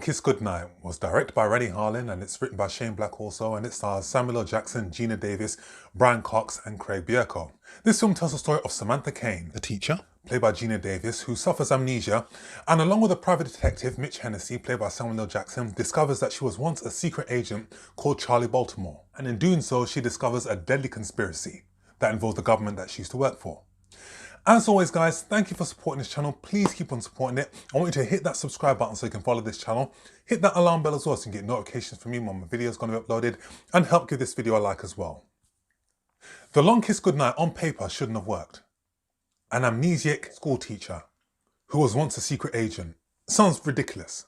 Kiss Goodnight was directed by Renny Harlin and it's written by Shane Black also, and it stars Samuel L. Jackson, Geena Davis, Brian Cox and Craig Bierko. This film tells the story of Samantha Caine, a teacher, played by Geena Davis, who suffers amnesia, and along with a private detective, Mitch Hennessy, played by Samuel L. Jackson, discovers that she was once a secret agent called Charlie Baltimore, and in doing so she discovers a deadly conspiracy that involves the government that she used to work for. As always guys, thank you for supporting this channel. Please keep on supporting it. I want you to hit that subscribe button so you can follow this channel. Hit that alarm bell as well so you can get notifications from me when my video is going to be uploaded, and help give this video a like as well. The Long Kiss Goodnight on paper shouldn't have worked. An amnesiac school teacher who was once a secret agent. Sounds ridiculous.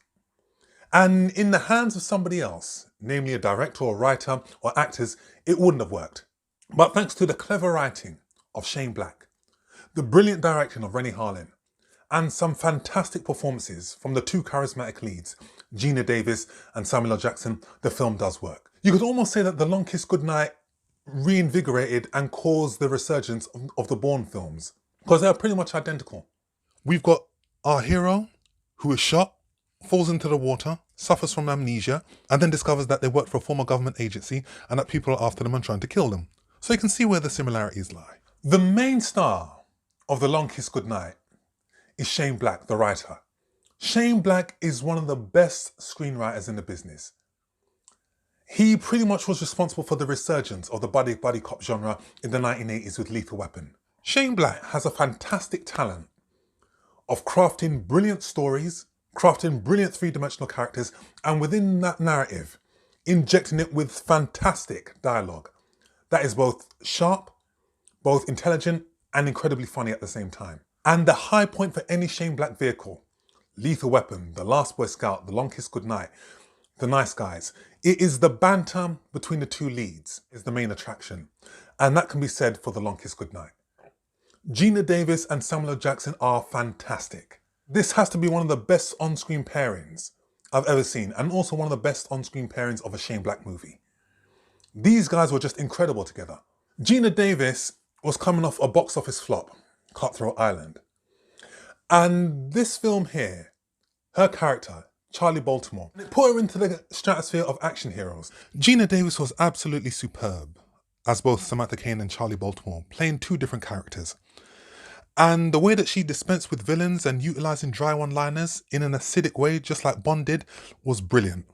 And in the hands of somebody else, namely a director or writer or actors, it wouldn't have worked. But thanks to the clever writing of Shane Black, the brilliant direction of Renny Harlin, and some fantastic performances from the two charismatic leads, Geena Davis and Samuel L. Jackson, the film does work. You could almost say that The Long Kiss Goodnight reinvigorated and caused the resurgence of the Bourne films, because they are pretty much identical. We've got our hero who is shot, falls into the water, suffers from amnesia, and then discovers that they work for a former government agency and that people are after them and trying to kill them. So you can see where the similarities lie. The main star of The Long Kiss Goodnight is Shane Black, the writer. Shane Black is one of the best screenwriters in the business. He pretty much was responsible for the resurgence of the buddy cop genre in the 1980s with Lethal Weapon. Shane Black has a fantastic talent of crafting brilliant stories, crafting brilliant three-dimensional characters, and within that narrative, injecting it with fantastic dialogue that is both sharp, both intelligent, and incredibly funny at the same time. And the high point for any Shane Black vehicle, Lethal Weapon, The Last Boy Scout, The Long Kiss Goodnight, The Nice Guys, it is the banter between the two leads is the main attraction. And that can be said for The Long Kiss Goodnight. Geena Davis and Samuel L. Jackson are fantastic. This has to be one of the best on-screen pairings I've ever seen, and also one of the best on-screen pairings of a Shane Black movie. These guys were just incredible together. Geena Davis was coming off a box office flop, Cutthroat Island. And this film here, her character, Charlie Baltimore, it put her into the stratosphere of action heroes. Geena Davis was absolutely superb as both Samantha Caine and Charlie Baltimore, playing two different characters. And the way that she dispensed with villains and utilising dry one-liners in an acidic way, just like Bond did, was brilliant.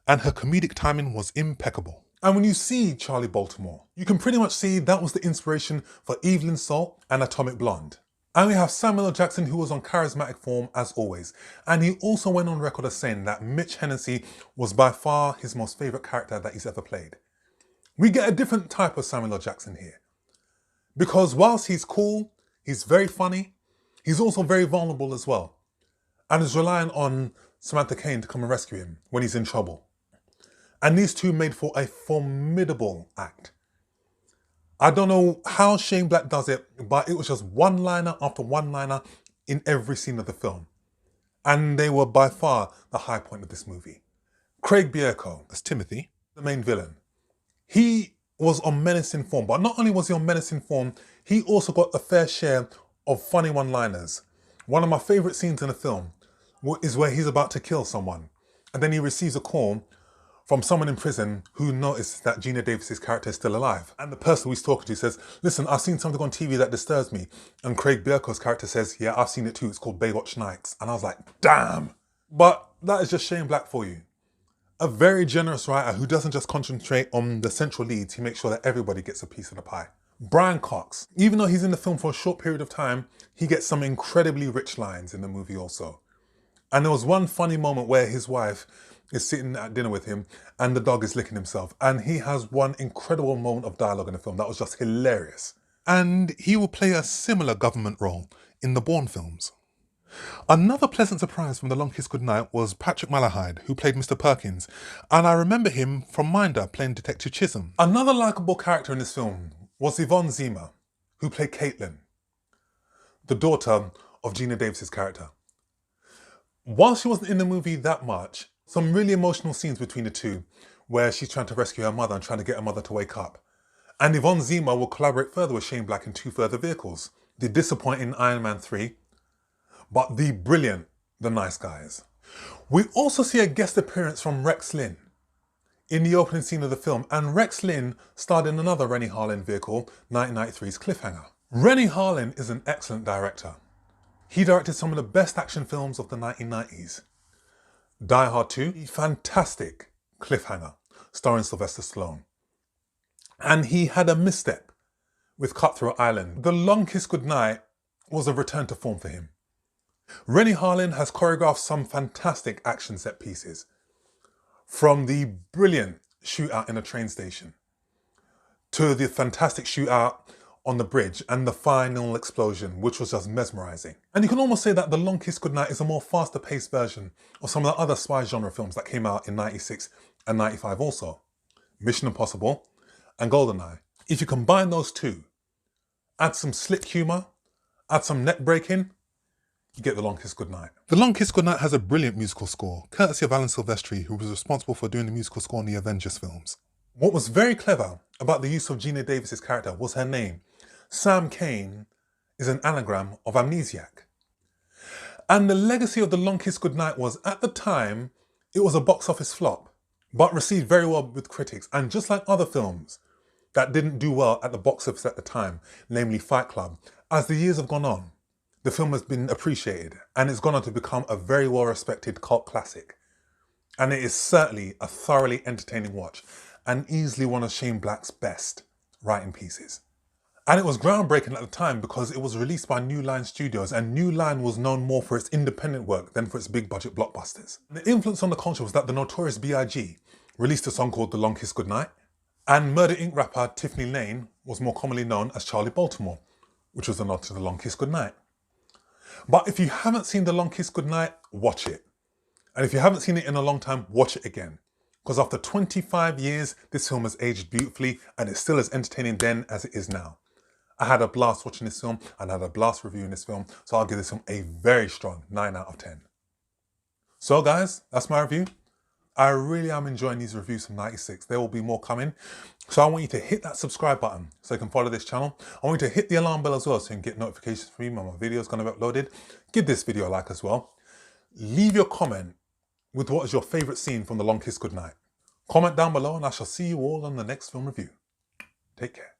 And her comedic timing was impeccable. And when you see Charlie Baltimore, you can pretty much see that was the inspiration for Evelyn Salt and Atomic Blonde. And we have Samuel L. Jackson, who was on charismatic form as always. And he also went on record as saying that Mitch Hennessy was by far his most favourite character that he's ever played. We get a different type of Samuel L. Jackson here. Because whilst he's cool, he's very funny, he's also very vulnerable as well. And is relying on Samantha Caine to come and rescue him when he's in trouble. And these two made for a formidable act. I don't know how Shane Black does it, but it was just one-liner after one-liner in every scene of the film. And they were by far the high point of this movie. Craig Bierko, as Timothy, the main villain, he was on menacing form, but not only was he on menacing form, he also got a fair share of funny one-liners. One of my favourite scenes in the film is where he's about to kill someone, and then he receives a call from someone in prison who noticed that Geena Davis's character is still alive. And the person who he's talking to says, listen, I've seen something on TV that disturbs me. And Craig Bierko's character says, yeah, I've seen it too. It's called Baywatch Nights. And I was like, damn. But that is just Shane Black for you. A very generous writer who doesn't just concentrate on the central leads, he makes sure that everybody gets a piece of the pie. Brian Cox, even though he's in the film for a short period of time, he gets some incredibly rich lines in the movie also. And there was one funny moment where his wife is sitting at dinner with him and the dog is licking himself. And he has one incredible moment of dialogue in the film that was just hilarious. And he will play a similar government role in the Bourne films. Another pleasant surprise from The Long Kiss Goodnight was Patrick Malahide, who played Mr. Perkins. And I remember him from Minder playing Detective Chisholm. Another likeable character in this film was Yvonne Zima, who played Caitlin, the daughter of Geena Davis's character. While she wasn't in the movie that much, some really emotional scenes between the two where she's trying to rescue her mother and trying to get her mother to wake up. And Yvonne Zima will collaborate further with Shane Black in two further vehicles. The disappointing Iron Man 3, but the brilliant The Nice Guys. We also see a guest appearance from Rex Linn in the opening scene of the film, and Rex Linn starred in another Renny Harlin vehicle, 1993's Cliffhanger. Renny Harlin is an excellent director. He directed some of the best action films of the 1990s. Die Hard 2, fantastic Cliffhanger, starring Sylvester Stallone. And he had a misstep with Cutthroat Island. The Long Kiss Goodnight was a return to form for him. Renny Harlin has choreographed some fantastic action set pieces, from the brilliant shootout in a train station to the fantastic shootout on the bridge and the final explosion, which was just mesmerizing. And you can almost say that The Long Kiss Goodnight is a more faster paced version of some of the other spy genre films that came out in 96 and 95 also. Mission Impossible and GoldenEye. If you combine those two, add some slick humour, add some neck breaking, you get The Long Kiss Goodnight. The Long Kiss Goodnight has a brilliant musical score, courtesy of Alan Silvestri, who was responsible for doing the musical score in the Avengers films. What was very clever about the use of Geena Davis's character was her name. Sam Caine is an anagram of amnesiac. And the legacy of The Long Kiss Goodnight was, at the time, it was a box office flop, but received very well with critics. And just like other films that didn't do well at the box office at the time, namely Fight Club, as the years have gone on, the film has been appreciated and it's gone on to become a very well-respected cult classic. And it is certainly a thoroughly entertaining watch and easily one of Shane Black's best writing pieces. And it was groundbreaking at the time because it was released by New Line Studios, and New Line was known more for its independent work than for its big budget blockbusters. The influence on the culture was that the Notorious B.I.G. released a song called The Long Kiss Goodnight, and Murder Inc. rapper Tiffany Lane was more commonly known as Charlie Baltimore, which was a nod to The Long Kiss Goodnight. But if you haven't seen The Long Kiss Goodnight, watch it. And if you haven't seen it in a long time, watch it again. Because after 25 years, this film has aged beautifully and it's still as entertaining then as it is now. I had a blast watching this film and I had a blast reviewing this film, so I'll give this film a very strong 9 out of 10. So guys, that's my review. I really am enjoying these reviews from 96. There will be more coming. So I want you to hit that subscribe button so you can follow this channel. I want you to hit the alarm bell as well so you can get notifications from me when my video is going to be uploaded. Give this video a like as well. Leave your comment with what is your favourite scene from The Long Kiss Goodnight. Comment down below and I shall see you all on the next film review. Take care.